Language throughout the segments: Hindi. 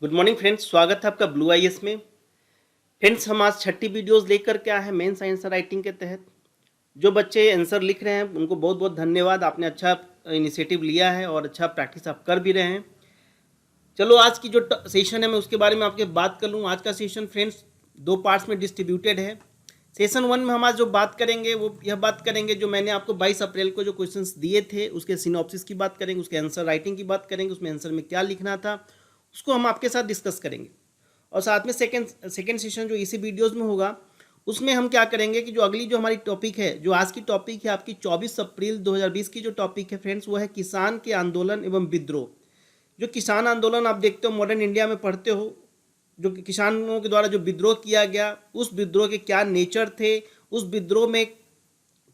गुड मॉर्निंग फ्रेंड्स, स्वागत है आपका ब्लू आईएएस में। फ्रेंड्स, हम आज छठी वीडियोस लेकर के आए हैं मेंस आंसर राइटिंग के तहत। जो बच्चे आंसर लिख रहे हैं उनको बहुत बहुत धन्यवाद। आपने अच्छा इनिशिएटिव लिया है और अच्छा प्रैक्टिस आप कर भी रहे हैं। चलो, आज की जो सेशन है मैं उसके बारे में आपके बात कर लूँ। आज का सेशन फ्रेंड्स दो पार्ट्स में डिस्ट्रीब्यूटेड है। सेशन 1 में हम आज जो बात करेंगे वो यह बात करेंगे जो मैंने आपको 22 अप्रैल को जो क्वेश्चंस दिए थे उसके सिनॉप्सिस की बात करेंगे, उसके आंसर राइटिंग की बात करेंगे, उसमें आंसर में क्या लिखना था उसको हम आपके साथ डिस्कस करेंगे। और साथ में सेकेंड सेशन जो इसी वीडियोस में होगा उसमें हम क्या करेंगे कि जो अगली जो हमारी टॉपिक है, जो आज की टॉपिक है आपकी 24 अप्रैल 2020 की जो टॉपिक है फ्रेंड्स, वो है किसान के आंदोलन एवं विद्रोह। जो किसान आंदोलन आप देखते हो, मॉडर्न इंडिया में पढ़ते हो, जो किसानों के द्वारा जो विद्रोह किया गया, उस विद्रोह के क्या नेचर थे, उस विद्रोह में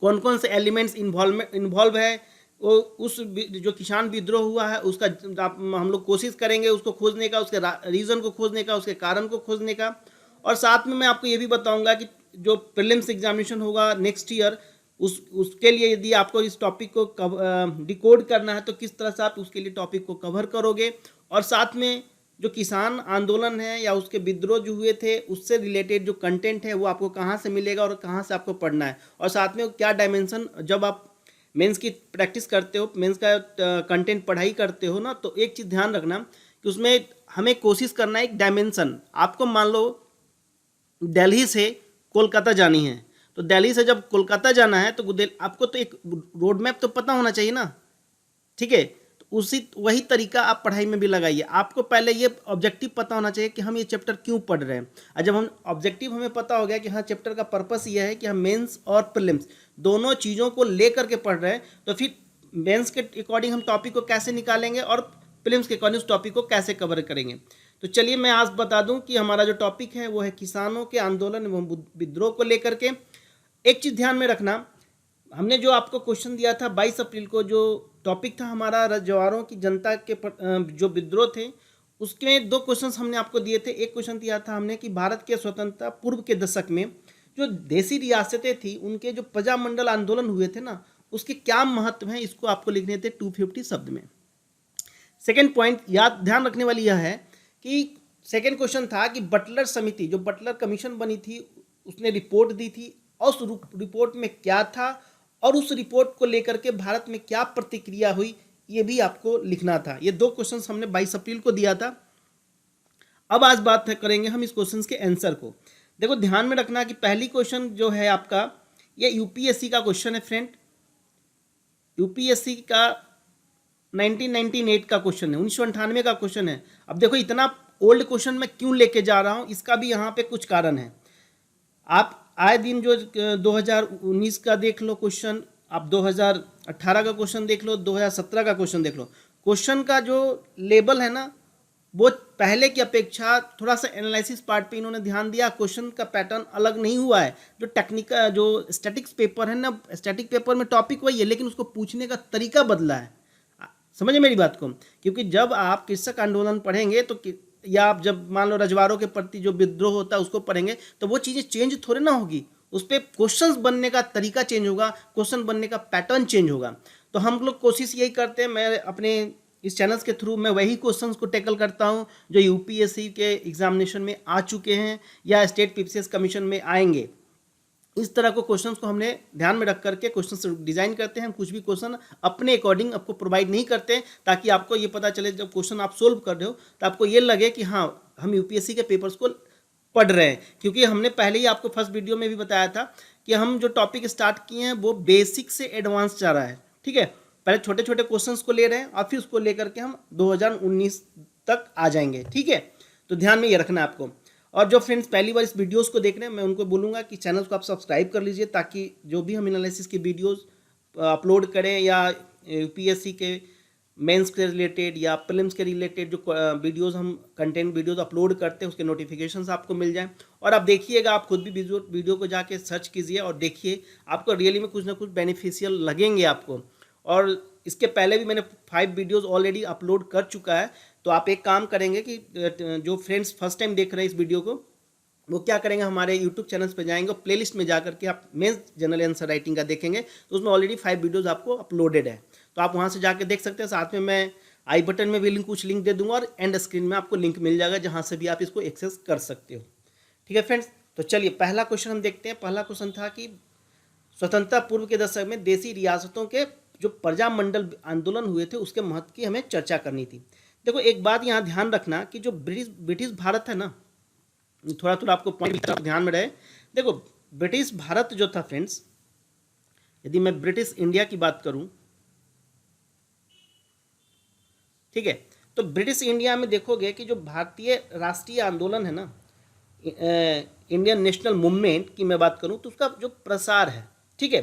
कौन कौन से एलिमेंट्स इन्वॉल्व है, वो उस जो किसान विद्रोह हुआ है उसका हम लोग कोशिश करेंगे उसको खोजने का, उसके रीज़न को खोजने का, उसके कारण को खोजने का। और साथ में मैं आपको ये भी बताऊंगा कि जो प्रीलिम्स एग्जामिनेशन होगा नेक्स्ट ईयर, उसके लिए यदि आपको इस टॉपिक को डिकोड करना है तो किस तरह से आप उसके लिए टॉपिक को कवर करोगे। और साथ में जो किसान आंदोलन है या उसके विद्रोह जो हुए थे उससे रिलेटेड जो कंटेंट है वो आपको कहाँ से मिलेगा और कहाँ से आपको पढ़ना है। और साथ में क्या डायमेंशन, जब आप मेंस की प्रैक्टिस करते हो, मेंस का कंटेंट पढ़ाई करते हो ना, तो एक चीज़ ध्यान रखना कि उसमें हमें कोशिश करना है एक डायमेंशन। आपको मान लो दिल्ली से कोलकाता जानी है, तो दिल्ली से जब कोलकाता जाना है तो आपको तो एक रोड मैप तो पता होना चाहिए ना, ठीक है। तो उसी वही तरीका आप पढ़ाई में भी लगाइए। आपको पहले ये ऑब्जेक्टिव पता होना चाहिए कि हम ये चैप्टर क्यों पढ़ रहे हैं। और जब हम ऑब्जेक्टिव हमें पता हो गया कि हाँ चैप्टर का पर्पस ये है कि हम मेंस और प्रीलिम्स दोनों चीज़ों को लेकर के पढ़ रहे हैं, तो फिर मेंस के अकॉर्डिंग हम टॉपिक को कैसे निकालेंगे और प्रीलिम्स के अकॉर्डिंग उस टॉपिक को कैसे कवर करेंगे। तो चलिए मैं आज बता दूं कि हमारा जो टॉपिक है वो है किसानों के आंदोलन एवं विद्रोह को लेकर के। एक चीज़ ध्यान में रखना, हमने जो आपको क्वेश्चन दिया था 22 अप्रैल को, जो टॉपिक था हमारा जवारों की जनता के जो विद्रोह थे, उसके दो क्वेश्चंस हमने आपको दिए थे। एक क्वेश्चन दिया था हमने कि भारत के स्वतंत्रता पूर्व के दशक में जो देसी रियासतें थी उनके जो प्रजामंडल आंदोलन हुए थे ना, उसके क्या महत्व हैं, इसको आपको लिखने थे 250 शब्द में। सेकेंड पॉइंट याद ध्यान रखने वाली यह है कि सेकेंड क्वेश्चन था कि बटलर समिति, जो बटलर कमीशन बनी थी, उसने रिपोर्ट दी थी और उस रिपोर्ट में क्या था और उस रिपोर्ट को लेकर के भारत में क्या प्रतिक्रिया हुई, ये भी आपको लिखना था। ये दो क्वेश्चंस हमने 22 अप्रैल को दिया था। अब आज बात करेंगे हम इस क्वेश्चंस के आंसर को। देखो ध्यान में रखना कि पहली क्वेश्चन जो है आपका ये यूपीएससी का क्वेश्चन है फ्रेंड। यूपीएससी का 1998 का क्वेश्चन है, 1998 का क्वेश्चन है। अब देखो इतना ओल्ड क्वेश्चन मैं क्यों लेके जा रहा हूँ, इसका भी यहाँ पे कुछ कारण है। आप आए दिन जो 2019 का देख लो क्वेश्चन, आप 2018 का क्वेश्चन देख लो, 2017 का क्वेश्चन देख लो, क्वेश्चन का जो लेवल है ना वो पहले की अपेक्षा थोड़ा सा एनालिसिस पार्ट पे इन्होंने ध्यान दिया। क्वेश्चन का पैटर्न अलग नहीं हुआ है। जो टेक्निकल जो स्टैटिक्स पेपर है ना, स्टैटिक पेपर में टॉपिक वही है लेकिन उसको पूछने का तरीका बदला है। समझे मेरी बात को, क्योंकि जब आप कृषक आंदोलन पढ़ेंगे तो या आप जब मान लो रजवाड़ों के प्रति जो विद्रोह होता है उसको पढ़ेंगे तो वो चीज़ें चेंज थोड़े ना होगी, उस पर क्वेश्चंस बनने का तरीका चेंज होगा, क्वेश्चन बनने का पैटर्न चेंज होगा। तो हम लोग कोशिश यही करते हैं, मैं अपने इस चैनल्स के थ्रू मैं वही क्वेश्चंस को टैकल करता हूं जो यूपीएससी के एग्जामिनेशन में आ चुके हैं या स्टेट पीसीएस कमीशन में आएंगे। इस तरह को क्वेश्चंस को हमने ध्यान में रख करके क्वेश्चंस डिजाइन करते हैं। हम कुछ भी क्वेश्चन अपने अकॉर्डिंग आपको प्रोवाइड नहीं करते हैं ताकि आपको ये पता चले जब क्वेश्चन आप सोल्व कर रहे हो तो आपको ये लगे कि हाँ हम यूपीएससी के पेपर्स को पढ़ रहे हैं। क्योंकि हमने पहले ही आपको फर्स्ट वीडियो में भी बताया था कि हम जो टॉपिक स्टार्ट किए हैं वो बेसिक से एडवांस जा रहा है, ठीक है। पहले छोटे छोटे क्वेश्चंस को ले रहे हैं और फिर उसको लेकर के हम 2019 तक आ जाएंगे, ठीक है। तो ध्यान में ये रखना है आपको। और जो फ्रेंड्स पहली बार इस वीडियोस को देख रहे हैं मैं उनको बोलूँगा कि चैनल को आप सब्सक्राइब कर लीजिए ताकि जो भी हम एनालिसिस की वीडियोस अपलोड करें या यूपीएससी के मेंस के रिलेटेड या प्रीलिम्स के रिलेटेड जो वीडियोस हम कंटेंट वीडियोस अपलोड करते हैं उसके नोटिफिकेशंस आपको मिल जाएं। और आप देखिएगा, आप खुद भी वीडियो को जाके सर्च कीजिए और देखिए, आपको रियली में कुछ ना कुछ बेनिफिशियल लगेंगे आपको। और इसके पहले भी मैंने 5 वीडियोस ऑलरेडी अपलोड कर चुका है। तो आप एक काम करेंगे कि जो फ्रेंड्स फर्स्ट टाइम देख रहे हैं इस वीडियो को, वो क्या करेंगे, हमारे यूट्यूब चैनल्स पे जाएंगे और प्लेलिस्ट में जाकर के आप मेंस जनरल आंसर राइटिंग का देखेंगे तो उसमें ऑलरेडी 5 वीडियोस आपको अपलोडेड है, तो आप वहाँ से जाके देख सकते हैं। साथ में मैं आई बटन में भी कुछ लिंक दे दूंगा और एंड स्क्रीन में आपको लिंक मिल जाएगा जहाँ से भी आप इसको एक्सेस कर सकते हो। ठीक है फ्रेंड्स, तो चलिए पहला क्वेश्चन हम देखते हैं। पहला क्वेश्चन था कि स्वतंत्रता पूर्व के दशक में देशी रियासतों के जो प्रजामंडल आंदोलन हुए थे उसके महत्व की हमें चर्चा करनी थी। देखो एक बात यहाँ ध्यान रखना कि जो ब्रिटिश भारत है ना, थोड़ा थोड़ा आपको पॉइंट ध्यान में रहे। देखो ब्रिटिश भारत जो था फ्रेंड्स, यदि मैं ब्रिटिश इंडिया की बात करूं, ठीक है, तो ब्रिटिश इंडिया में देखोगे कि जो भारतीय राष्ट्रीय आंदोलन है ना, इंडियन नेशनल मूवमेंट की मैं बात करूं, तो उसका जो प्रसार है, ठीक है,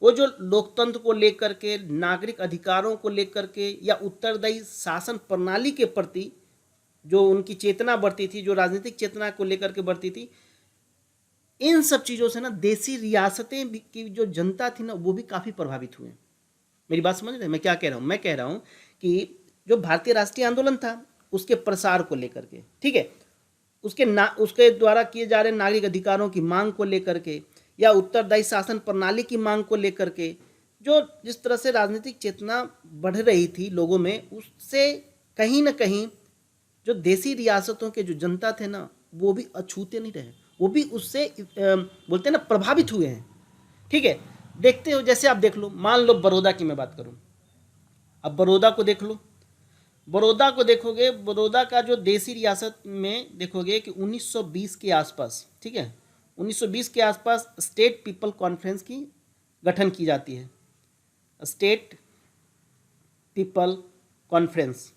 वो जो लोकतंत्र को लेकर के, नागरिक अधिकारों को लेकर के या उत्तरदायी शासन प्रणाली के प्रति जो उनकी चेतना बढ़ती थी, जो राजनीतिक चेतना को लेकर के बढ़ती थी, इन सब चीज़ों से ना देशी रियासतें की जो जनता थी ना वो भी काफ़ी प्रभावित हुए। मेरी बात समझ रहे हैं मैं क्या कह रहा हूँ? मैं कह रहा हूँ कि जो भारतीय राष्ट्रीय आंदोलन था उसके प्रसार को लेकर के, ठीक है, उसके द्वारा किए जा रहे नागरिक अधिकारों की मांग को लेकर के या उत्तरदायी शासन प्रणाली की मांग को लेकर के, जो जिस तरह से राजनीतिक चेतना बढ़ रही थी लोगों में, उससे कहीं ना कहीं जो देशी रियासतों के जो जनता थे ना वो भी अछूते नहीं रहे, वो भी उससे बोलते हैं ना प्रभावित हुए हैं। ठीक है, देखते हो जैसे आप देख लो, मान लो बड़ौदा की मैं बात करूं, अब बड़ौदा को देख लो, बड़ौदा को देखोगे, बड़ौदा का जो देशी रियासत में देखोगे कि 1920 के आसपास, ठीक है, 1920 के आसपास स्टेट पीपल कॉन्फ्रेंस की गठन की जाती है, स्टेट पीपल कॉन्फ्रेंस,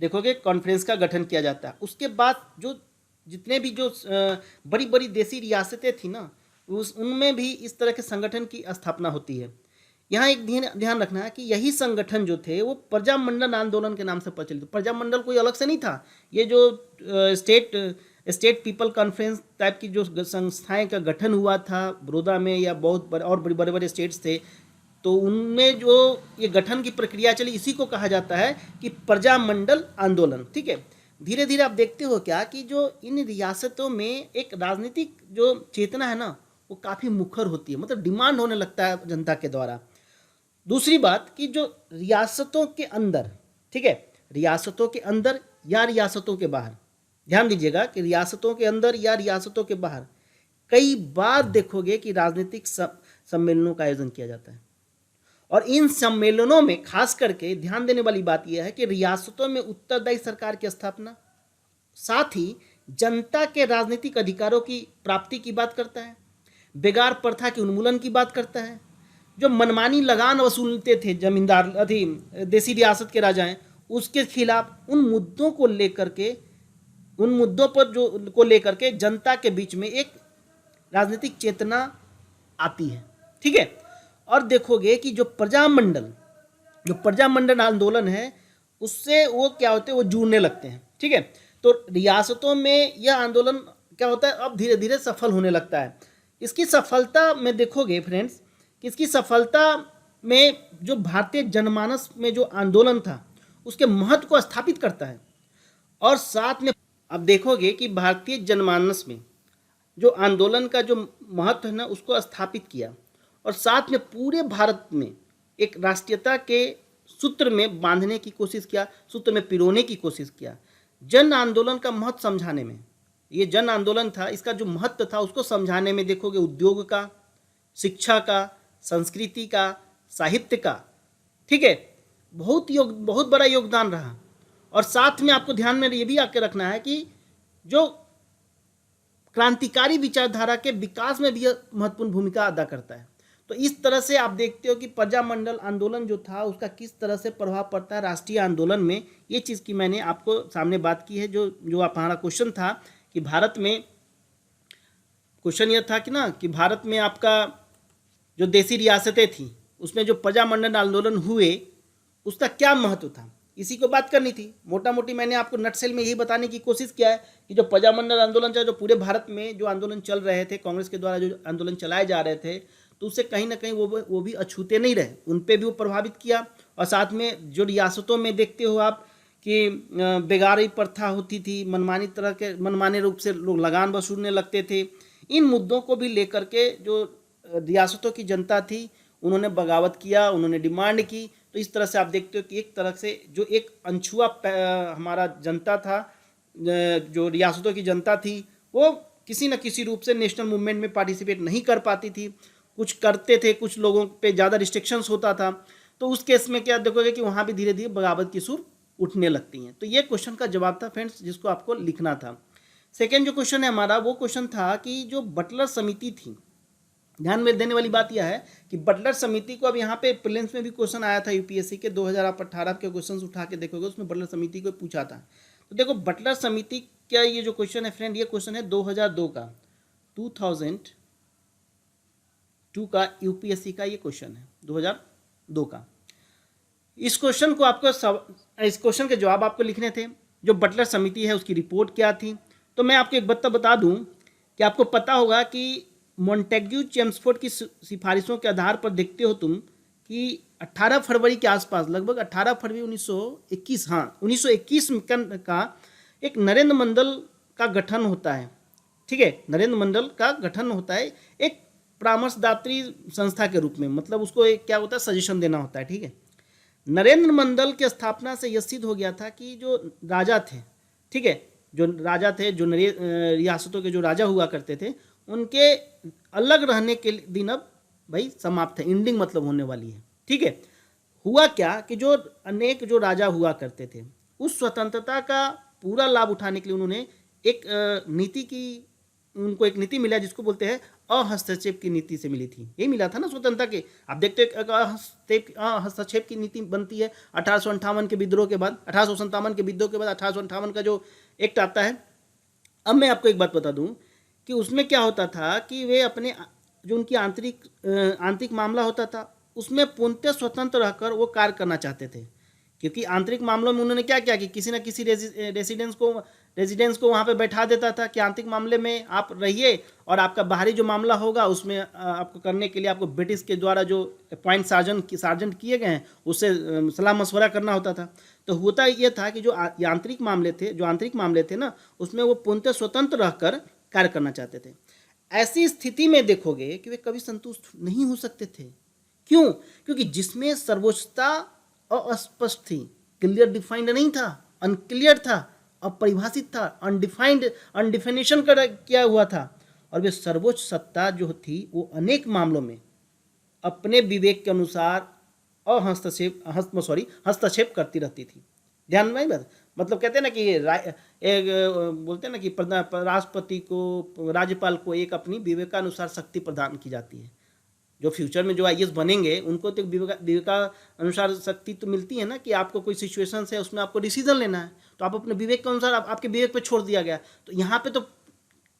देखोगे कॉन्फ्रेंस का गठन किया जाता है। उसके बाद जो जितने भी जो बड़ी बड़ी देशी रियासतें थी ना, उनमें भी इस तरह के संगठन की स्थापना होती है। यहाँ एक ध्यान रखना है कि यही संगठन जो थे वो प्रजामंडल आंदोलन के नाम से प्रचलित। प्रजामंडल कोई अलग से नहीं था, ये जो स्टेट पीपल कॉन्फ्रेंस टाइप की जो संस्थाएं का गठन हुआ था बड़ौदा में या बहुत और बड़े बड़े स्टेट्स थे, तो उनमें जो ये गठन की प्रक्रिया चली, इसी को कहा जाता है कि प्रजामंडल आंदोलन। ठीक है, धीरे धीरे आप देखते हो क्या कि जो इन रियासतों में एक राजनीतिक जो चेतना है ना वो काफ़ी मुखर होती है, मतलब डिमांड होने लगता है जनता के द्वारा। दूसरी बात कि जो रियासतों के अंदर, ठीक है, रियासतों के अंदर या रियासतों के बाहर, ध्यान दीजिएगा कि रियासतों के अंदर या रियासतों के बाहर कई बार देखोगे कि राजनीतिक सम्मेलनों का आयोजन किया जाता है। और इन सम्मेलनों में खास करके ध्यान देने वाली बात यह है कि रियासतों में उत्तरदायी सरकार की स्थापना, साथ ही जनता के राजनीतिक अधिकारों की प्राप्ति की बात करता है, बेगार प्रथा के उन्मूलन की बात करता है, जो मनमानी लगान वसूलते थे जमींदार देशी रियासत के राजाएं, उसके खिलाफ उन मुद्दों को लेकर के, उन मुद्दों पर जो को लेकर के जनता के बीच में एक राजनीतिक चेतना आती है। ठीक है, और देखोगे कि जो प्रजामंडल आंदोलन है उससे वो क्या होते हैं, वो जुड़ने लगते हैं। ठीक है, तो रियासतों में यह आंदोलन क्या होता है, अब धीरे धीरे सफल होने लगता है। इसकी सफलता में देखोगे फ्रेंड्स कि इसकी सफलता में जो भारतीय जनमानस में जो आंदोलन था उसके महत्व को स्थापित करता है, और साथ में अब देखोगे कि भारतीय जनमानस में जो आंदोलन का जो महत्व है ना उसको स्थापित किया, और साथ में पूरे भारत में एक राष्ट्रीयता के सूत्र में बांधने की कोशिश किया, सूत्र में पिरोने की कोशिश किया। जन आंदोलन का महत्व समझाने में, ये जन आंदोलन था, इसका जो महत्व था उसको समझाने में देखोगे उद्योग का, शिक्षा का, संस्कृति का, साहित्य का, ठीक है, बहुत बड़ा योगदान रहा। और साथ में आपको ध्यान में ये भी आके रखना है कि जो क्रांतिकारी विचारधारा के विकास में भी महत्वपूर्ण भूमिका अदा करता है। तो इस तरह से आप देखते हो कि प्रजामंडल आंदोलन जो था उसका किस तरह से प्रभाव पड़ता है राष्ट्रीय आंदोलन में। ये चीज़ की मैंने आपको सामने बात की है। जो आप हमारा क्वेश्चन था कि भारत में, क्वेश्चन यह था कि ना कि भारत में आपका जो देशी रियासतें थी उसमें जो प्रजामंडल आंदोलन हुए उसका क्या महत्व था, इसी को बात करनी थी। मोटा मोटी मैंने आपको नटसेल में यही बताने की कोशिश किया है कि जो प्रजामंडल आंदोलन था, जो पूरे भारत में जो आंदोलन चल रहे थे, कांग्रेस के द्वारा जो आंदोलन चलाए जा रहे थे, तो उससे कहीं ना कहीं वो भी अछूते नहीं रहे, उन पे भी वो प्रभावित किया। और साथ में जो रियासतों में देखते हो आप कि बेगारी प्रथा होती थी, मनमाने रूप से लोग लगान वसूलने लगते थे। इन मुद्दों को भी लेकर के जो रियासतों की जनता थी उन्होंने बगावत किया, उन्होंने डिमांड की, तो इस तरह से आप देखते हो कि एक तरह से जो एक अनछुआ हमारा जनता था, जो रियासतों की जनता थी, वो किसी न किसी रूप से नेशनल मूवमेंट में पार्टिसिपेट नहीं कर पाती थी। कुछ करते थे, कुछ लोगों पे ज़्यादा रिस्ट्रिक्शंस होता था, तो उस केस में क्या देखोगे कि वहाँ भी धीरे धीरे बगावत की सुर उठने लगती हैं। तो ये क्वेश्चन का जवाब था फ्रेंड्स, जिसको आपको लिखना था। सेकेंड जो क्वेश्चन है हमारा, वो क्वेश्चन था कि जो बटलर समिति थी, ध्यान में देने वाली बात यह है कि बटलर समिति को, अब यहाँ पे प्रीलिम्स में भी क्वेश्चन आया था यूपीएससी के 2018 के क्वेश्चन उठा के देखोगे, उसमें बटलर समिति को पूछा था। तो देखो बटलर समिति क्या, ये जो क्वेश्चन है फ्रेंड, ये क्वेश्चन है 2002 का, 2002 का यूपीएससी का ये क्वेश्चन है 2002 का। इस क्वेश्चन को आपको इस क्वेश्चन के जवाब आपको लिखने थे। जो बटलर समिति है उसकी रिपोर्ट क्या थी, तो मैं आपको एक बात बता दूं कि आपको पता होगा कि मॉन्टेग्यू चेम्सफोर्ड की सिफारिशों के आधार पर देखते हो तुम कि 18 फरवरी के आसपास, लगभग 18 फरवरी 1921, हाँ 1921 का एक नरेंद्र मंडल का गठन होता है। ठीक है, नरेंद्र मंडल का गठन होता है एक परामर्शदात्री संस्था के रूप में, मतलब उसको एक क्या होता है, सजेशन देना होता है। ठीक है, नरेंद्र मंडल की स्थापना से यह सिद्ध हो गया था कि जो राजा थे, ठीक है, जो राजा थे, जो रियासतों के जो राजा हुआ करते थे, उनके अलग रहने के दिन अब भाई समाप्त है, एंडिंग मतलब होने वाली है। ठीक है, हुआ क्या कि जो अनेक जो राजा हुआ करते थे, उस स्वतंत्रता का पूरा लाभ उठाने के लिए उन्होंने एक नीति की, उनको एक नीति मिला जिसको बोलते हैं अहस्तक्षेप की नीति से मिली थी। यही मिला था ना स्वतंत्रता के। आप देखते हो हस्तक्षेप की नीति बनती है 1858 के विद्रोह के बाद, 1857 के विद्रोह के बाद 1858 का जो एक्ट आता है। अब मैं आपको एक बात बता दूं कि उसमें क्या होता था कि वे अपने जो उनकी आंतरिक मामला होता था उसमें पूर्णतः स्वतंत्र रहकर वो कार्य करना चाहते थे, क्योंकि आंतरिक मामलों में उन्होंने क्या किया कि किसी न किसी रेजिडेंस को वहाँ पे बैठा देता था कि आंतरिक मामले में आप रहिए, और आपका बाहरी जो मामला होगा उसमें आपको करने के लिए आपको ब्रिटिश के द्वारा जो अपॉइंट सार्जेंट किए गए हैं उससे सलाह मशवरा करना होता था। तो होता ये था कि जो आंतरिक मामले थे ना, उसमें वो पूर्णतः स्वतंत्र रहकर कार्य करना चाहते थे। ऐसी स्थिति में देखोगे कि वे कभी संतुष्ट नहीं हो सकते थे। क्यों? क्योंकि जिसमें सर्वोच्चता अस्पष्ट थी, क्लियर डिफाइंड नहीं था, अनक्लियर था, अपरिभाषित था, अनडिफिनेशन किया हुआ था, और वे सर्वोच्च सत्ता जो थी वो अनेक मामलों में अपने विवेक के अनुसार हस्तक्षेप करती रहती थी। ध्यान में बात, मतलब कहते हैं ना कि बोलते हैं ना कि राष्ट्रपति को, राज्यपाल को एक अपनी विवेकानुसार शक्ति प्रदान की जाती है। जो फ्यूचर में जो आईएएस बनेंगे उनको तो विवेका अनुसार शक्ति तो मिलती है ना, कि आपको कोई सिचुएशन है उसमें आपको डिसीजन लेना है, तो आप अपने विवेक के अनुसार, आपके विवेक पे छोड़ दिया गया। तो यहाँ पे तो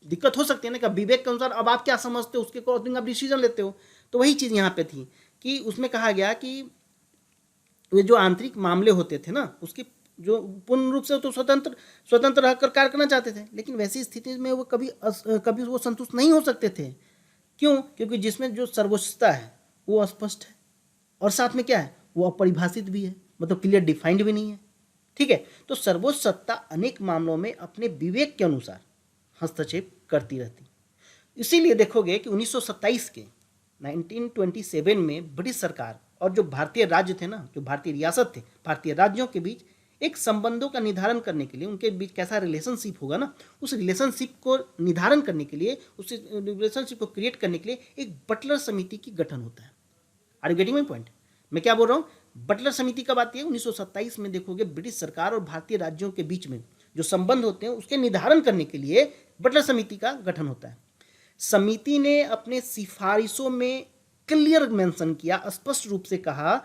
दिक्कत हो सकती है ना कि विवेक के अनुसार अब आप क्या समझते हो उसके अकॉर्डिंग आप डिसीजन लेते हो। तो वही चीज़ यहाँ पे थी कि उसमें कहा गया कि ये जो आंतरिक मामले होते थे ना, उसकी जो पूर्ण रूप से तो स्वतंत्र रहकर कार्य करना चाहते थे, लेकिन वैसी स्थिति में वो कभी वो संतुष्ट नहीं हो सकते थे। क्यों? क्योंकि जिसमें जो सर्वोच्चता है वो अस्पष्ट है, और साथ में क्या है, वो अपरिभाषित भी है, मतलब क्लियर डिफाइंड भी नहीं है। ठीक है, तो सर्वोच्च सत्ता अनेक मामलों में अपने विवेक के अनुसार हस्तक्षेप करती रहती। इसीलिए देखोगे कि 1927 के 1927 में ब्रिटिश सरकार और जो भारतीय राज्य थे ना, जो भारतीय रियासत थे, भारतीय राज्यों के बीच एक संबंधों का निर्धारण करने के लिए, उनके बीच कैसा रिलेशनशिप होगा ना, उस रिलेशनशिप को निर्धारण करने के लिए, उस रिलेशनशिप को क्रिएट करने के लिए एक बटलर समिति की गठन होता है। Are you getting my point? मैं क्या बोल रहा हूँ, बटलर समिति का बात है 1927 में देखोगे ब्रिटिश सरकार और भारतीय राज्यों के बीच में जो संबंध होते हैं उसके निर्धारण करने के लिए बटलर समिति का गठन होता है। समिति ने अपने सिफारिशों में क्लियर मेंशन किया, स्पष्ट रूप से कहा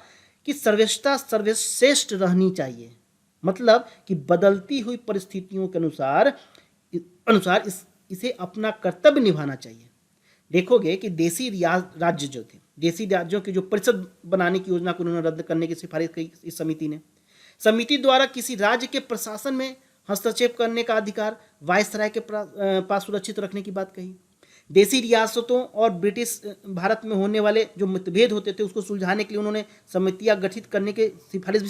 कि सर्वश्रेष्ठता सर्वश्रेष्ठ रहनी चाहिए, मतलब कि बदलती हुई परिस्थितियों के अनुसार इसे अपना कर्तव्य निभाना चाहिए। देखोगे कि देसी राज्य जो थे, देसी राज्यों की जो परिषद बनाने की योजना को उन्होंने रद्द करने की सिफारिश की इस समिति ने। समिति द्वारा किसी राज्य के प्रशासन में हस्तक्षेप करने का अधिकार वायसराय के पास सुरक्षित रखने की बात कही। देसी रियासतों और ब्रिटिश भारत में होने वाले जो मतभेद होते थे उसको सुलझाने के लिए उन्होंने समितियां गठित करने की सिफारिश भी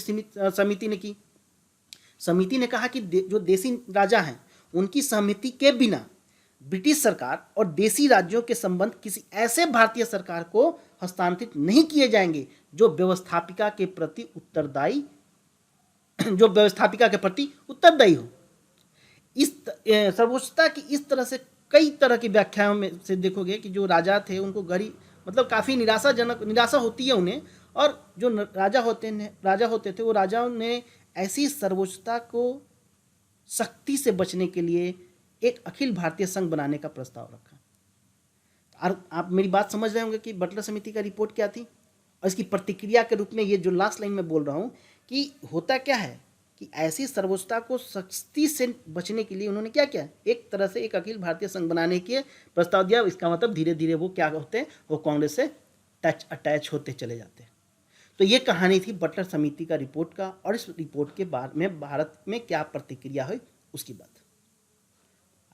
समिति ने की। समिति ने कहा कि जो देसी राजा हैं उनकी सहमति के बिना ब्रिटिश सरकार और देशी राज्यों के संबंध किसी ऐसे भारतीय सरकार को हस्तांतरित नहीं किए जाएंगे जो व्यवस्थापिका के प्रति उत्तरदायी हो। इस सर्वोच्चता की इस तरह से कई तरह की व्याख्याओं में से देखोगे कि जो राजा थे उनको मतलब काफ़ी निराशा होती है उन्हें, और जो राजा होते थे वो राजाओं ने ऐसी सर्वोच्चता को सख्ती से बचने के लिए एक अखिल भारतीय संघ बनाने का प्रस्ताव रखा। और आप मेरी बात समझ रहे होंगे कि बटलर समिति का रिपोर्ट क्या थी, और इसकी प्रतिक्रिया के रूप में ये जो लास्ट लाइन में बोल रहा हूँ कि होता क्या है कि ऐसी सर्वोच्चता को सख्ती से बचने के लिए उन्होंने क्या किया, एक तरह से एक अखिल भारतीय संघ बनाने के प्रस्ताव दिया। इसका मतलब धीरे धीरे वो क्या होते हैं, वो कांग्रेस से अटैच होते चले जाते हैं। तो ये कहानी थी बटलर समिति का रिपोर्ट का, और इस रिपोर्ट के बाद में भारत में क्या प्रतिक्रिया हुई उसकी बात।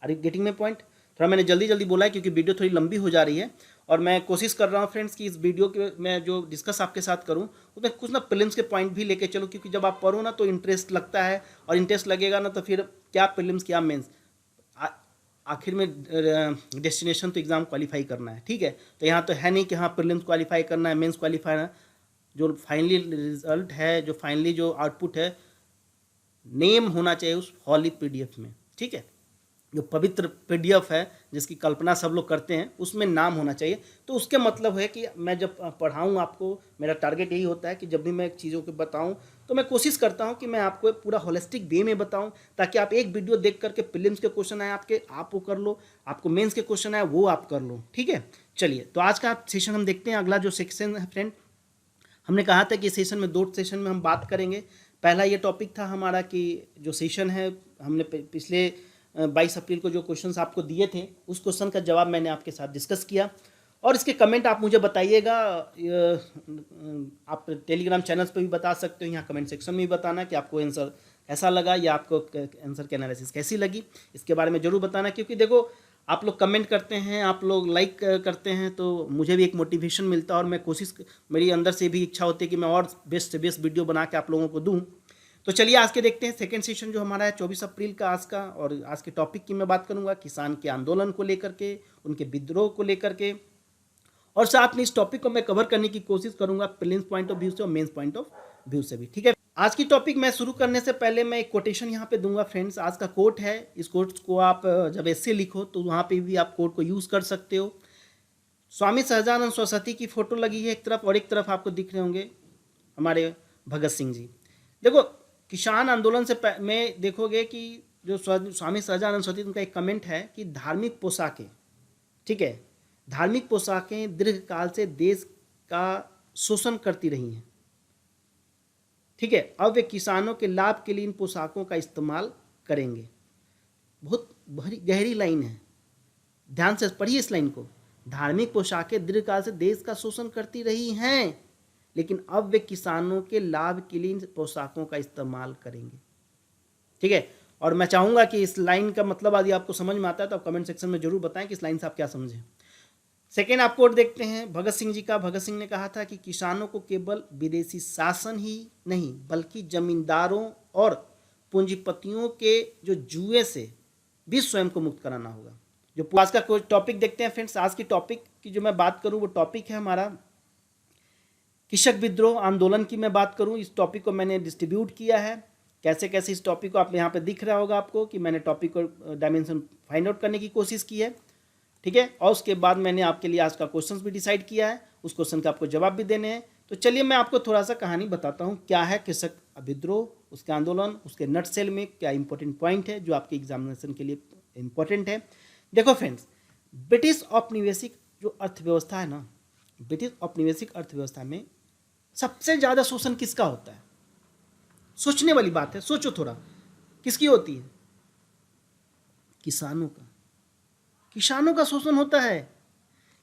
Are you getting my point? थोड़ा मैंने जल्दी बोला है क्योंकि वीडियो थोड़ी लंबी हो जा रही है, और मैं कोशिश कर रहा हूँ फ्रेंड्स कि इस वीडियो के मैं जो डिस्कस आपके साथ करूँ उसमें कुछ ना प्रीलिम्स के पॉइंट भी लेके चलो, क्योंकि जब आप पढ़ो ना तो इंटरेस्ट लगता है, और इंटरेस्ट लगेगा ना तो फिर क्या प्रीलिम्स क्या मेंस, आखिर में डेस्टिनेशन तो एग्ज़ाम क्वालिफाई करना है। ठीक है, तो यहाँ तो है नहीं कि हाँ प्रीलिम्स क्वालिफाई करना है, मेंस क्वालिफाई है। जो फाइनली रिजल्ट है, जो फाइनली जो आउटपुट है, नेम होना चाहिए उस हॉली पीडीएफ में। ठीक है, जो पवित्र पीडीएफ है जिसकी कल्पना सब लोग करते हैं उसमें नाम होना चाहिए। तो उसके मतलब है कि मैं जब पढ़ाऊँ आपको, मेरा टारगेट यही होता है कि जब भी मैं चीज़ों को बताऊँ तो मैं कोशिश करता हूँ कि मैं आपको पूरा होलिस्टिक वे में बताऊँ, ताकि आप एक वीडियो देख करके प्रीलिम्स के क्वेश्चन आए आप वो कर लो, आपको मेंस के क्वेश्चन आए वो आप कर लो। ठीक है, चलिए तो आज का सेशन हम देखते हैं। अगला जो सेक्शन है फ्रेंड, हमने कहा था कि सेशन में 2 सेशन में हम बात करेंगे। पहला ये टॉपिक था हमारा कि जो सेशन है, हमने पिछले 22 अप्रैल को जो क्वेश्चंस आपको दिए थे उस क्वेश्चन का जवाब मैंने आपके साथ डिस्कस किया, और इसके कमेंट आप मुझे बताइएगा। आप टेलीग्राम चैनल्स पे भी बता सकते हो, यहाँ कमेंट सेक्शन में भी बताना कि आपको आंसर कैसा लगा या आपको आंसर की एनालिसिस कैसी लगी, इसके बारे में ज़रूर बताना। क्योंकि देखो आप लोग कमेंट करते हैं, आप लोग लाइक करते हैं, तो मुझे भी एक मोटिवेशन मिलता है, और मैं मेरी अंदर से भी इच्छा होती है कि मैं और बेस्ट से बेस्ट वीडियो बना के आप लोगों को दूँ। तो चलिए आज के देखते हैं सेकंड सेशन जो हमारा है 24 अप्रैल का आज का, और आज के टॉपिक की मैं बात करूंगा किसान के आंदोलन को लेकर के, उनके विद्रोह को लेकर के, और साथ में इस टॉपिक को मैं कवर करने की कोशिश करूंगा प्रीलिम्स पॉइंट ऑफ व्यू से और मेंस पॉइंट ऑफ व्यू से भी। ठीक है, आज की टॉपिक मैं शुरू करने से पहले मैं एक कोटेशन यहाँ पे दूंगा फ्रेंड्स। आज का कोट है, इस कोट को आप जब ऐसे लिखो तो वहाँ पे भी आप कोट को यूज़ कर सकते हो। स्वामी सहजानंद सरस्वती की फोटो लगी है एक तरफ, और एक तरफ आपको दिख रहे होंगे हमारे भगत सिंह जी। देखो किसान आंदोलन से में देखोगे कि जो स्वामी सहजानंद सरस्वती, उनका एक कमेंट है कि धार्मिक पोशाकें, ठीक है, धार्मिक पोशाकें दीर्घकाल से देश का शोषण करती रही हैं। ठीक है, अब वे किसानों के लाभ के लिए इन पोशाकों का इस्तेमाल करेंगे। बहुत गहरी लाइन है, ध्यान से पढ़िए इस लाइन को। धार्मिक पोशाकें दीर्घकाल से देश का शोषण करती रही हैं, लेकिन अब वे किसानों के लाभ के लिए इन पोशाकों का इस्तेमाल करेंगे। ठीक है, और मैं चाहूँगा कि इस लाइन का मतलब यदि आपको समझ में आता है तो आप कमेंट सेक्शन में जरूर बताएं कि इस लाइन से आप क्या समझें। सेकेंड आप कोट देखते हैं भगत सिंह जी का। भगत सिंह ने कहा था कि किसानों को केवल विदेशी शासन ही नहीं बल्कि जमींदारों और पूंजीपतियों के जो जुए से भी स्वयं को मुक्त कराना होगा। जो आज का कोई टॉपिक देखते हैं फ्रेंड्स, आज की टॉपिक की जो मैं बात करूँ वो टॉपिक है हमारा कृषक विद्रोह आंदोलन की मैं बात करूं। इस टॉपिक को मैंने डिस्ट्रीब्यूट किया है कैसे कैसे। इस टॉपिक को आप यहाँ पे दिख रहा होगा आपको कि मैंने टॉपिक को डायमेंशन फाइंड आउट करने की कोशिश की है। ठीक है, और उसके बाद मैंने आपके लिए आज का क्वेश्चन भी डिसाइड किया है, उस क्वेश्चन का आपको जवाब भी देने हैं। तो चलिए मैं आपको थोड़ा सा कहानी बताता हूँ क्या है कृषक विद्रोह, उसके आंदोलन, उसके नट सेल में क्या इंपॉर्टेंट पॉइंट है जो आपके एग्जामिनेशन के लिए इंपॉर्टेंट है। देखो फ्रेंड्स, ब्रिटिश औपनिवेशिक जो अर्थव्यवस्था है ना, ब्रिटिश औपनिवेशिक अर्थव्यवस्था में सबसे ज़्यादा शोषण किसका होता है? सोचने वाली बात है, सोचो थोड़ा, किसकी होती है? किसानों का। किसानों का शोषण होता है।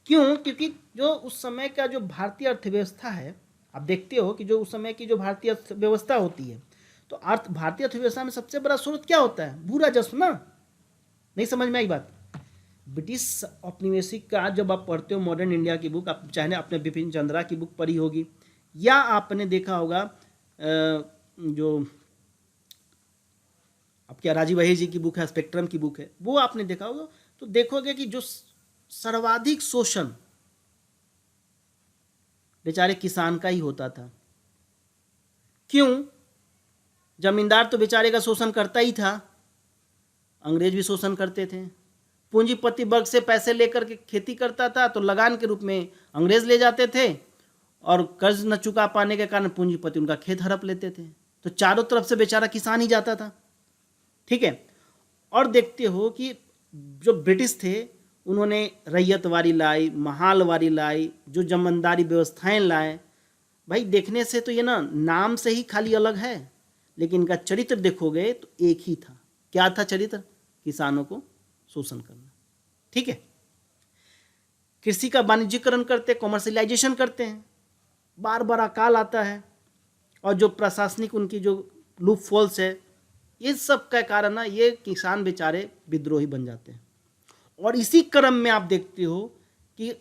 क्यों? क्योंकि जो उस समय का जो भारतीय अर्थव्यवस्था है, आप देखते हो कि जो उस समय की जो भारतीय अर्थव्यवस्था होती है, तो भारतीय अर्थव्यवस्था में सबसे बड़ा स्रोत क्या होता है? भू राजस्व ना। नहीं समझ में आई बात? ब्रिटिश औपनिवेशिक का जब आप पढ़ते हो मॉडर्न इंडिया की बुक, आप चाहे आपने बिपिन चंद्रा की बुक पढ़ी होगी या आपने देखा होगा जो आपके राजीव अहिर जी की बुक है, स्पेक्ट्रम की बुक है, वो आपने देखा होगा, तो देखोगे कि जो सर्वाधिक शोषण बेचारे किसान का ही होता था। क्यों? जमींदार तो बेचारे का शोषण करता ही था, अंग्रेज भी शोषण करते थे। पूंजीपति वर्ग से पैसे लेकर के खेती करता था तो लगान के रूप में अंग्रेज ले जाते थे, और कर्ज न चुका पाने के कारण पूंजीपति उनका खेत हड़प लेते थे। तो चारों तरफ से बेचारा किसान ही जाता था। ठीक है। और देखते हो कि जो ब्रिटिश थे उन्होंने रैयतवारी लाई, महालवारी लाई, जो जमींदारी व्यवस्थाएं लाए। भाई देखने से तो ये ना नाम से ही खाली अलग है, लेकिन इनका चरित्र देखोगे तो एक ही था। क्या था चरित्र? किसानों को शोषण करना। ठीक है। कृषि का वाणिज्यीकरण करते, कॉमर्शियलाइजेशन करते हैं, बार बार अकाल आता है, और जो प्रशासनिक उनकी जो लूप फॉल्स है, ये सब का कारण ना ये किसान बेचारे विद्रोही बन जाते हैं। और इसी क्रम में आप देखते हो कि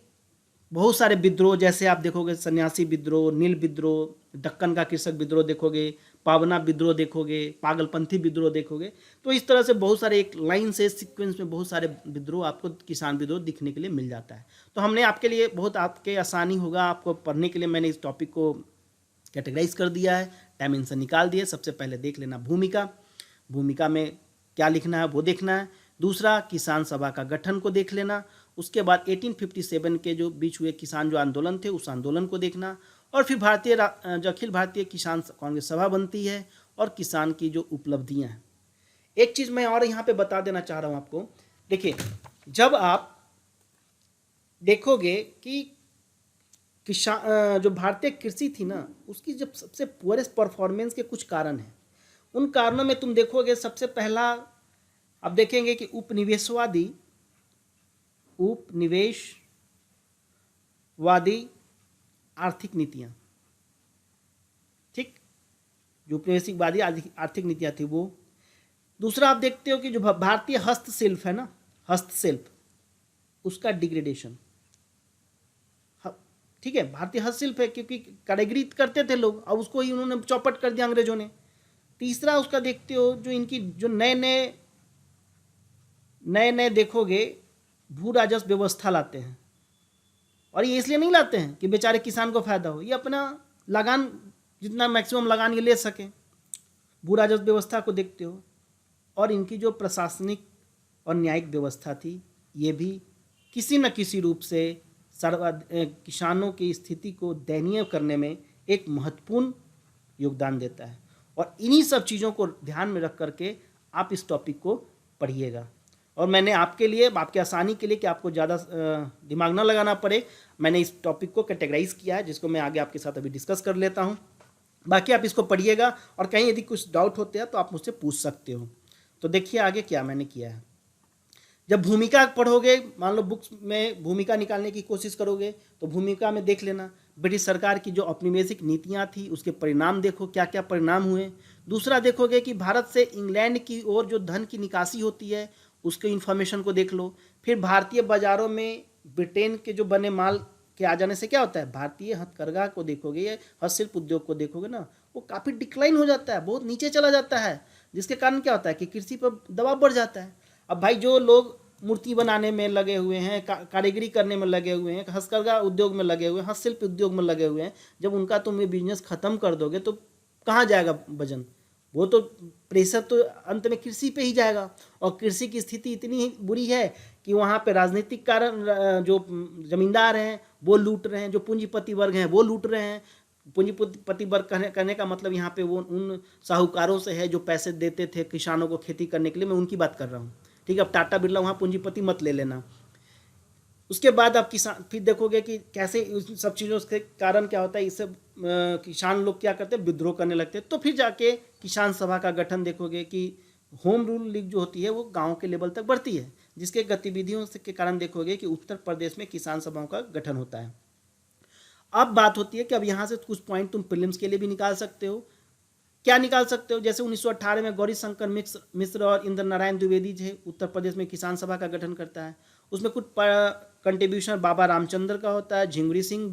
बहुत सारे विद्रोह, जैसे आप देखोगे सन्यासी विद्रोह, नील विद्रोह, दक्कन का कृषक विद्रोह देखोगे, पावना विद्रोह देखोगे, पागलपंथी विद्रोह देखोगे। तो इस तरह से बहुत सारे एक लाइन से सीक्वेंस में बहुत सारे विद्रोह आपको किसान विद्रोह दिखने के लिए मिल जाता है। तो हमने आपके लिए बहुत आपके आसानी होगा आपको पढ़ने के लिए मैंने इस टॉपिक को कैटेगराइज कर दिया है, डायमेंशन निकाल दिए। सबसे पहले देख लेना भूमिका, भूमिका में क्या लिखना है वो देखना है। दूसरा किसान सभा का गठन को देख लेना। उसके बाद 1857 के जो बीच हुए किसान जो आंदोलन थे उस आंदोलन को देखना। और फिर जो अखिल भारतीय किसान कांग्रेस सभा बनती है और किसान की जो उपलब्धियां हैं। एक चीज़ मैं और यहाँ पे बता देना चाह रहा हूँ आपको। देखिए, जब आप देखोगे कि किसान जो भारतीय कृषि थी ना, उसकी जब सबसे पुअरेस्ट परफॉर्मेंस के कुछ कारण हैं। उन कारणों में तुम देखोगे सबसे पहला आप देखेंगे कि उपनिवेशवादी आर्थिक नीतियां। ठीक, जो उपनिवेशवादी आर्थिक नीतियां थी वो। दूसरा आप देखते हो कि जो भारतीय हस्तशिल्प है ना, हस्तशिल्प, उसका डिग्रेडेशन। ठीक है, भारतीय हस्तशिल्प है क्योंकि कारीगरी करते थे लोग, अब उसको ही उन्होंने चौपट कर दिया अंग्रेजों ने। तीसरा उसका देखते हो जो इनकी जो नए नए देखोगे भू राजस्व व्यवस्था लाते हैं, और ये इसलिए नहीं लाते हैं कि बेचारे किसान को फायदा हो, ये अपना लगान जितना मैक्सिमम लगान ये ले सके। भू राजस्व व्यवस्था को देखते हो, और इनकी जो प्रशासनिक और न्यायिक व्यवस्था थी ये भी किसी न किसी रूप से किसानों की स्थिति को दयनीय करने में एक महत्वपूर्ण योगदान देता है। और इन्हीं सब चीज़ों को ध्यान में रख करके आप इस टॉपिक को पढ़िएगा। और मैंने आपके लिए, आपके आसानी के लिए कि आपको ज़्यादा दिमाग ना लगाना पड़े, मैंने इस टॉपिक को कैटेगराइज किया है, जिसको मैं आगे आपके साथ अभी डिस्कस कर लेता हूँ। बाकी आप इसको पढ़िएगा, और कहीं यदि कुछ डाउट होते हैं तो आप मुझसे पूछ सकते हो। तो देखिए आगे क्या मैंने किया है। जब भूमिका पढ़ोगे, मान लो बुक्स में भूमिका निकालने की कोशिश करोगे, तो भूमिका में देख लेना ब्रिटिश सरकार की जो औपनिवेशिक नीतियाँ थी उसके परिणाम देखो, क्या क्या परिणाम हुए। दूसरा देखोगे कि भारत से इंग्लैंड की ओर जो धन की निकासी होती है उसके इन्फॉर्मेशन को देख लो। फिर भारतीय बाज़ारों में ब्रिटेन के जो बने माल के आ जाने से क्या होता है, भारतीय हथकरघा को देखोगे या हस्तशिल्प उद्योग को देखोगे ना, वो काफ़ी डिक्लाइन हो जाता है, बहुत नीचे चला जाता है, जिसके कारण क्या होता है कि कृषि पर दबाव बढ़ जाता है। अब भाई जो लोग मूर्ति बनाने में लगे हुए हैं, कारीगरी करने में लगे हुए हैं, हस्तकरघा उद्योग में लगे हुए हैं, हस्तशिल्प उद्योग में लगे हुए हैं, जब उनका तुम ये बिजनेस ख़त्म कर दोगे तो कहाँ जाएगा वजन? वो तो प्रेशर तो अंत में कृषि पे ही जाएगा। और कृषि की स्थिति इतनी बुरी है कि वहाँ पे राजनीतिक कारण जो जमींदार हैं वो लूट रहे हैं, जो पूंजीपति वर्ग हैं वो लूट रहे हैं। पूंजीपति वर्ग कहने का मतलब यहाँ पे वो उन साहूकारों से है जो पैसे देते थे किसानों को खेती करने के लिए, मैं उनकी बात कर रहा हूँ। ठीक है, अब टाटा बिरला वहाँ पूंजीपति मत ले लेना। उसके बाद आप किसान फिर देखोगे कि कैसे उस सब चीज़ों के कारण क्या होता है, इस सब किसान लोग क्या करते हैं, विद्रोह करने लगते हैं। तो फिर जाके किसान सभा का गठन देखोगे कि होम रूल लीग जो होती है वो गांव के लेवल तक बढ़ती है, जिसके गतिविधियों के कारण देखोगे कि उत्तर प्रदेश में किसान सभाओं का गठन होता है। अब बात होती है कि अब यहाँ से कुछ पॉइंट तुम प्रीलिम्स के लिए भी निकाल सकते हो। क्या निकाल सकते हो? जैसे 1918 में गौरी शंकर मिश्र और इंद्र नारायण द्विवेदी जी उत्तर प्रदेश में किसान सभा का गठन करता है। उसमें कुछ कंट्रीब्यूशन बाबा रामचंद्र का होता है, झिंगुरी सिंह,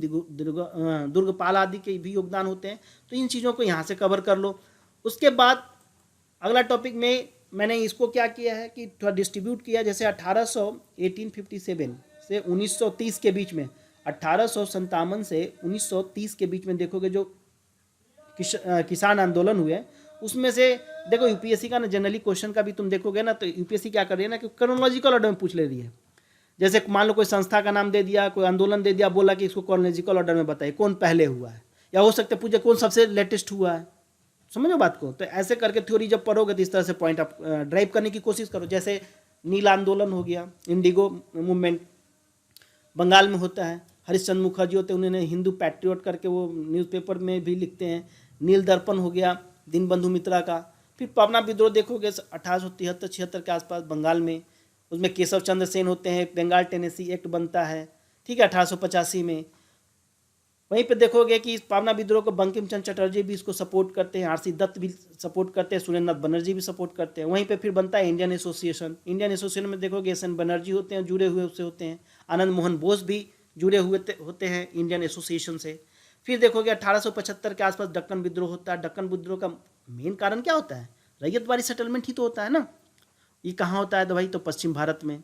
दुर्गपाल आदि के भी योगदान होते हैं। तो इन चीज़ों को यहाँ से कवर कर लो। उसके बाद अगला टॉपिक में मैंने इसको क्या किया है कि थोड़ा डिस्ट्रीब्यूट किया, जैसे 1857 से 1930 के बीच में, 1857 से 1930 के बीच में देखोगे जो किसान आंदोलन हुए, उसमें से देखो यूपीएससी का ना जनरली क्वेश्चन का भी तुम देखोगे ना, तो यूपीएससी क्या कर रही है ना कि क्रोनोलॉजिकल ऑर्डर में पूछ ले रही है। जैसे मान लो कोई संस्था का नाम दे दिया, कोई आंदोलन दे दिया, बोला कि इसको क्रोनोलॉजिकल ऑर्डर में बताइए कौन पहले हुआ है, या हो सकता है पूछे कौन सबसे लेटेस्ट हुआ है। समझो बात को। तो ऐसे करके थ्योरी जब पढ़ोगे तो इस तरह से पॉइंट आप ड्राइव करने की कोशिश करो। जैसे नील आंदोलन हो गया, इंडिगो मूवमेंट बंगाल में होता है, हरिश्चंद्र मुखर्जी होते हैं, उन्होंने हिंदू पैट्रियट करके वो न्यूज़पेपर में भी लिखते हैं। नील दर्पण हो गया दीनबंधु मित्रा का। फिर पवना विद्रोह देखोगे 1873-76 के आसपास बंगाल में, उसमें केशव चंद्र सेन होते हैं, बंगाल टेनेसी एक्ट बनता है, ठीक है, 1885 में। वहीं पे देखोगे कि इस पावना विद्रोह को बंकिम चंद्र चटर्जी भी इसको सपोर्ट करते हैं, आरसी दत्त भी सपोर्ट करते हैं, सुरेंद्र नाथ बनर्जी भी सपोर्ट करते हैं। वहीं पे फिर बनता है इंडियन एसोसिएशन। इंडियन एसोसिएशन में देखोगे एस एन बनर्जी होते हैं, जुड़े हुए उससे होते हैं, आनंद मोहन बोस भी जुड़े हुए होते हैं इंडियन एसोसिएशन से। फिर देखोगे 1875 के आसपास दक्कन विद्रोह होता है। दक्कन विद्रोह का मेन कारण क्या होता है? रैयतवाड़ी सेटलमेंट ही तो होता है ना। ये कहाँ होता है? तो भाई तो पश्चिम भारत में,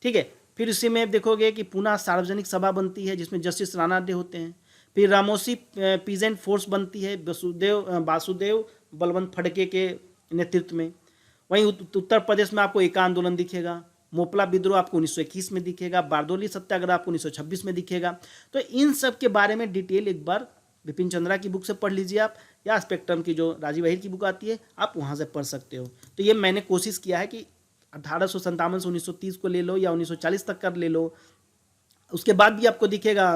ठीक है। फिर उसी में देखोगे कि पुनः सार्वजनिक सभा बनती है जिसमें जस्टिस राणा डे होते हैं। फिर रामोसी पीजेंट फोर्स बनती है वासुदेव बलवंत फड़के के नेतृत्व में। वहीं उत्तर प्रदेश में आपको एका आंदोलन दिखेगा। मोपला विद्रोह आपको 1921 में दिखेगा। बारदोली सत्याग्रह आपको 1926 में दिखेगा। तो इन सब के बारे में डिटेल एक बार विपिन चंद्रा की बुक से पढ़ लीजिए आप, या स्पेक्ट्रम की जो राजीव अहिर की बुक आती है आप वहाँ से पढ़ सकते हो। तो ये मैंने कोशिश किया है कि 1857 से 1930 को ले लो या 1940 तक कर ले लो। उसके बाद भी आपको दिखेगा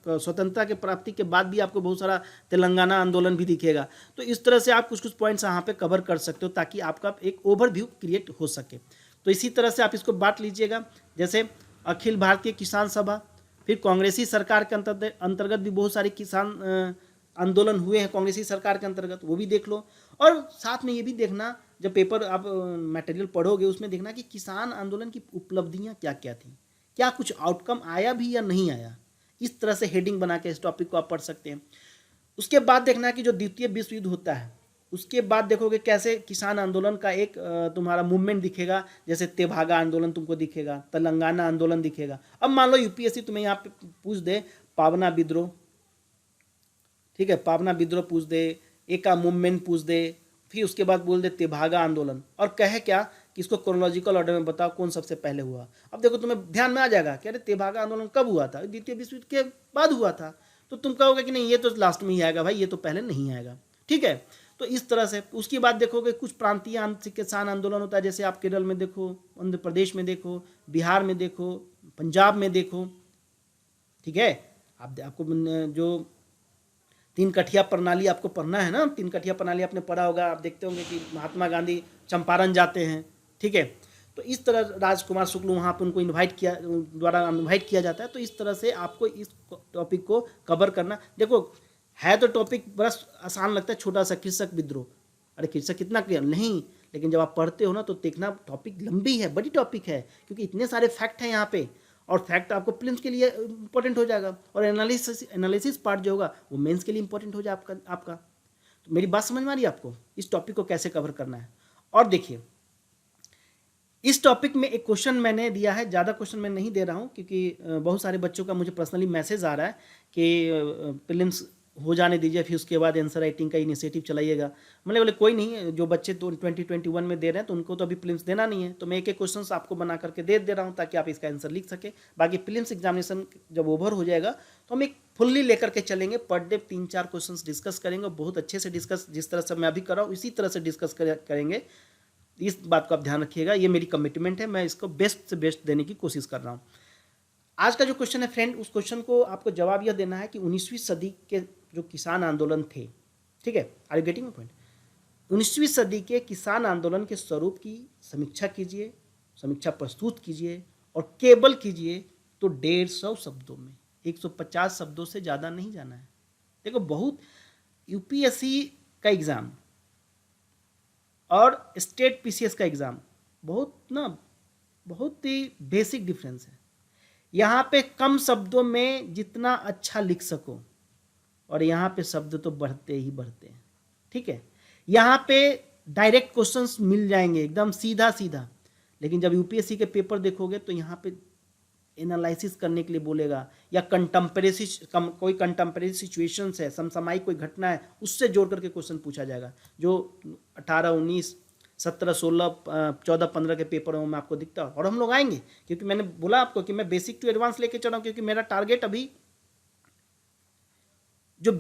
स्वतंत्रता के प्राप्ति के बाद भी आपको बहुत सारा तेलंगाना आंदोलन भी दिखेगा। तो इस तरह से आप कुछ कुछ पॉइंट्स यहाँ पे कवर कर सकते हो ताकि आपका एक ओवरव्यू क्रिएट हो सके। तो इसी तरह से आप इसको बांट लीजिएगा। जैसे अखिल भारतीय किसान सभा, फिर कांग्रेसी सरकार के अंतर्गत भी बहुत सारे किसान आंदोलन हुए हैं कांग्रेसी सरकार के अंतर्गत, वो भी देख लो। और साथ में ये भी देखना जब पेपर आप मटेरियल पढ़ोगे उसमें देखना कि किसान आंदोलन की उपलब्धियाँ क्या क्या थी, क्या कुछ आउटकम आया भी या नहीं आया। इस तरह से हेडिंग बना के इस टॉपिक को आप पढ़ सकते हैं। उसके बाद देखना कि जो द्वितीय विश्व युद्ध होता है उसके बाद देखोगे कैसे किसान आंदोलन का एक तुम्हारा मूवमेंट दिखेगा। जैसे तेभागा आंदोलन तुमको दिखेगा, तेलंगाना आंदोलन दिखेगा। अब मान लो यूपीएससी तुम्हें यहाँ पे पूछ दे पावना विद्रोह, ठीक है, पावना विद्रोह पूछ दे, एका मूवमेंट पूछ दे, फिर उसके बाद बोल दे तेभागा आंदोलन, और कहे क्या कि इसको क्रोनोलॉजिकल ऑर्डर में बताओ कौन सबसे पहले हुआ। अब देखो तुम्हें ध्यान में आ जाएगा कि अरे तेभागा आंदोलन कब हुआ था? द्वितीय विश्व युद्ध के बाद हुआ था। तो तुम कहोगे कि नहीं ये तो लास्ट में ही आएगा भाई, ये तो पहले नहीं आएगा, ठीक है। तो इस तरह से उसके बाद देखोगे कुछ प्रांतीय किसान आंदोलन होता है। जैसे आप केरल में देखो, आंध्र प्रदेश में देखो, बिहार में देखो, पंजाब में देखो, ठीक है। आपको जो तीन कठिया प्रणाली आपको पढ़ना है ना, तीन कठिया प्रणाली आपने पढ़ा होगा, आप देखते होंगे कि महात्मा गांधी चंपारण जाते हैं, ठीक है। तो इस तरह राजकुमार शुक्ल वहाँ पर उनको इन्वाइट किया जाता है। तो इस तरह से आपको इस टॉपिक को कवर करना। देखो है तो टॉपिक बड़ा आसान लगता है, छोटा सा कृषक विद्रोह, अरे कृषक कितना क्लियर नहीं, लेकिन जब आप पढ़ते हो ना तो देखना टॉपिक लंबी है, बड़ी टॉपिक है, क्योंकि इतने सारे फैक्ट हैं यहाँ पे, और फैक्ट आपको प्रीलिम्स के लिए इंपॉर्टेंट हो जाएगा, और एनालिसिस पार्ट जो होगा वो मेंस के लिए इंपॉर्टेंट हो जाए आपका। तो मेरी बात समझ में आ रही है आपको, इस टॉपिक को कैसे कवर करना है। और देखिए इस टॉपिक में एक क्वेश्चन मैंने दिया है, ज़्यादा क्वेश्चन मैं नहीं दे रहा हूँ क्योंकि बहुत सारे बच्चों का मुझे पर्सनली मैसेज आ रहा है कि प्रीलिम्स हो जाने दीजिए, फिर उसके बाद आंसर राइटिंग का इनिशिएटिव चलाइएगा। मैंने बोले कोई नहीं, जो बच्चे तो 2021 में दे रहे हैं तो उनको तो अभी प्रीलिम्स देना नहीं है, तो मैं एक एक क्वेश्चन आपको बना करके दे रहा हूँ ताकि आप इसका आंसर लिख सके। बाकी प्रीलिम्स एग्जामिनेशन जब ओवर हो जाएगा तो हम एक फुल्ली लेकर के चलेंगे, पर डे 3-4 क्वेश्चन डिस्कस करेंगे, बहुत अच्छे से डिस्कस, जिस तरह से मैं अभी कर रहा हूँ इसी तरह से डिस्कस करेंगे। इस बात को आप ध्यान रखिएगा, ये मेरी कमिटमेंट है, मैं इसको बेस्ट से बेस्ट देने की कोशिश कर रहा हूँ। आज का जो क्वेश्चन है फ्रेंड, उस क्वेश्चन को आपको जवाब यह देना है कि 19वीं सदी के जो किसान आंदोलन थे, ठीक है, are you getting my point. 19वीं सदी के किसान आंदोलन के स्वरूप की समीक्षा कीजिए, समीक्षा प्रस्तुत कीजिए, और केवल कीजिए तो 150 शब्दों में, 150 शब्दों से ज़्यादा नहीं जाना है। देखो बहुत यूपीएससी का एग्ज़ाम और स्टेट पीसीएस का एग्ज़ाम बहुत ही बेसिक डिफरेंस है। यहाँ पे कम शब्दों में जितना अच्छा लिख सको, और यहाँ पे शब्द तो बढ़ते ही बढ़ते हैं, ठीक है। यहाँ पे डायरेक्ट क्वेश्चंस मिल जाएंगे एकदम सीधा सीधा, लेकिन जब यूपीएससी के पेपर देखोगे तो यहाँ पे एनालिसिस करने के लिए बोलेगा, या कोई कंटेम्परेरी सिचुएशंस है, समसामयिक कोई घटना है, उससे जोड़ करके क्वेश्चन पूछा जाएगा, जो 18, 19, 17, 16, 14, 15 के पेपरों में आपको दिखता है। और हम लोग आएंगे, क्योंकि मैंने बोला आपको कि मैं बेसिक टू एडवांस लेके चल रहा हूँ, क्योंकि मेरा टारगेट अभी जो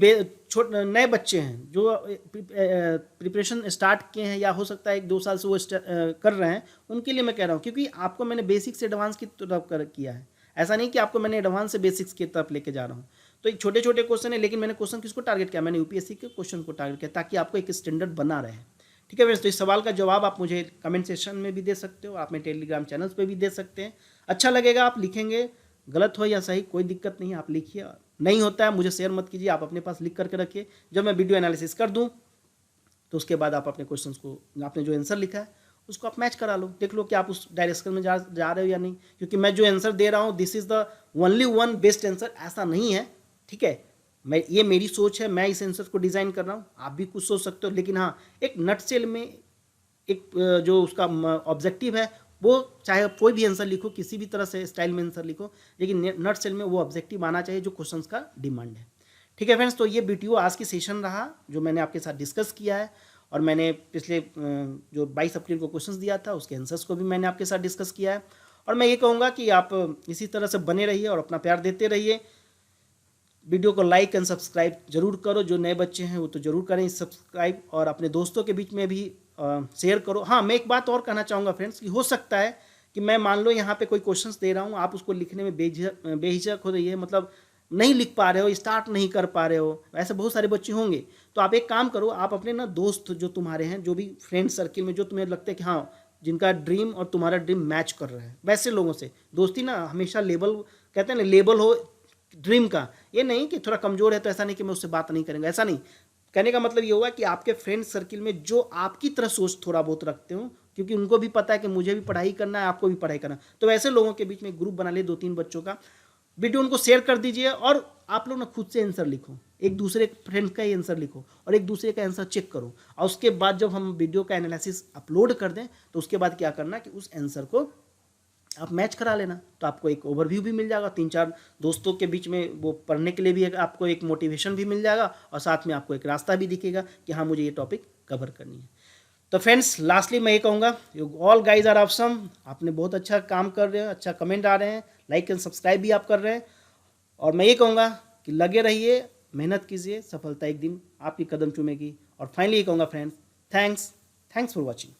नए बच्चे हैं जो प्रिपरेशन स्टार्ट किए हैं, या हो सकता है 1-2 साल से वो कर रहे हैं, उनके लिए मैं कह रहा हूँ, क्योंकि आपको मैंने बेसिक से एडवांस की तरफ किया है। ऐसा नहीं कि आपको मैंने एडवांस से बेसिक्स की तरफ लेके जा रहा हूँ। तो छोटे छोटे क्वेश्चन है, लेकिन मैंने क्वेश्चन किसको टारगेट किया, मैंने यूपीएससी के क्वेश्चन को टारगेट किया, ताकि आपको एक स्टैंडर्ड बना रहे। ठीक है फ्रेंड्स, तो इस सवाल का जवाब आप मुझे कमेंट सेक्शन में भी दे सकते हो, आप मेरे टेलीग्राम चैनल्स पे भी दे सकते हैं। अच्छा लगेगा आप लिखेंगे, गलत हो या सही कोई दिक्कत नहीं है, आप लिखिए। नहीं होता है मुझे शेयर मत कीजिए, आप अपने पास लिख करके रखिए। जब मैं वीडियो एनालिसिस कर दूं तो उसके बाद आप अपने क्वेश्चंस को, आपने जो आंसर लिखा है उसको आप मैच करा लो, देख लो कि आप उस डायरेक्शन में जा रहे हो या नहीं। क्योंकि मैं जो आंसर दे रहा हूँ this is the only one best answer, ऐसा नहीं है। ठीक है, ये मेरी सोच है, मैं इस आंसर को डिज़ाइन कर रहा हूँ, आप भी कुछ सोच सकते हो। लेकिन हाँ, एक नटसेल में एक जो उसका ऑब्जेक्टिव है, वो चाहे कोई भी आंसर लिखो, किसी भी तरह से स्टाइल में आंसर लिखो, लेकिन नट सेल में वो ऑब्जेक्टिव आना चाहिए जो क्वेश्चंस का डिमांड है। ठीक है फ्रेंड्स, तो ये वीडियो आज की सेशन रहा जो मैंने आपके साथ डिस्कस किया है, और मैंने पिछले जो 22 अप्रैल को क्वेश्चंस दिया था उसके आंसर्स को भी मैंने आपके साथ डिस्कस किया है। और मैं ये कहूँगा कि आप इसी तरह से बने रहिए और अपना प्यार देते रहिए। वीडियो को लाइक एंड सब्सक्राइब जरूर करो, जो नए बच्चे हैं वो तो जरूर करें सब्सक्राइब, और अपने दोस्तों के बीच में भी शेयर करो। हाँ, मैं एक बात और कहना चाहूँगा फ्रेंड्स, कि हो सकता है कि मैं मान लो यहाँ पे कोई क्वेश्चंस दे रहा हूँ, आप उसको लिखने में बेहिचक हो रही है, मतलब नहीं लिख पा रहे हो, स्टार्ट नहीं कर पा रहे हो, ऐसे बहुत सारे बच्चे होंगे। तो आप एक काम करो, आप अपने ना दोस्त जो तुम्हारे हैं, जो भी फ्रेंड सर्किल में जो तुम्हें लगता है कि हाँ जिनका ड्रीम और तुम्हारा ड्रीम मैच कर रहा है, वैसे लोगों से दोस्ती ना हमेशा लेबल, कहते हैं ना लेबल हो ड्रीम का, ये नहीं कि थोड़ा कमज़ोर है तो ऐसा नहीं कि मैं उससे बात नहीं करेंगे, ऐसा नहीं। कहने का मतलब ये होगा कि आपके फ्रेंड सर्किल में जो आपकी तरह सोच थोड़ा बहुत रखते हो, क्योंकि उनको भी पता है कि मुझे भी पढ़ाई करना है, आपको भी पढ़ाई करना है, तो ऐसे लोगों के बीच में ग्रुप बना लिए 2-3 बच्चों का, वीडियो उनको शेयर कर दीजिए। और आप लोग ना खुद से आंसर लिखो, एक दूसरे फ्रेंड का ही आंसर लिखो और एक दूसरे का आंसर चेक करो, और उसके बाद जब हम वीडियो का एनालिसिस अपलोड कर दें तो उसके बाद क्या करना कि उस आंसर को आप मैच करा लेना, तो आपको एक ओवरव्यू भी मिल जाएगा, 3-4 दोस्तों के बीच में वो पढ़ने के लिए भी आपको एक मोटिवेशन भी मिल जाएगा, और साथ में आपको एक रास्ता भी दिखेगा कि हाँ मुझे ये टॉपिक कवर करनी है। तो फ्रेंड्स, लास्टली मैं ये कहूँगा, you all guys are awesome, आपने बहुत अच्छा काम कर रहे हो, अच्छा कमेंट आ रहे हैं, लाइक एंड सब्सक्राइब भी आप कर रहे हैं, और मैं ये कहूँगा कि लगे रहिए, मेहनत कीजिए, सफलता एक दिन आपकी कदम चूमेगी। और फाइनली ये कहूँगा फ्रेंड्स, थैंक्स फॉर वॉचिंग।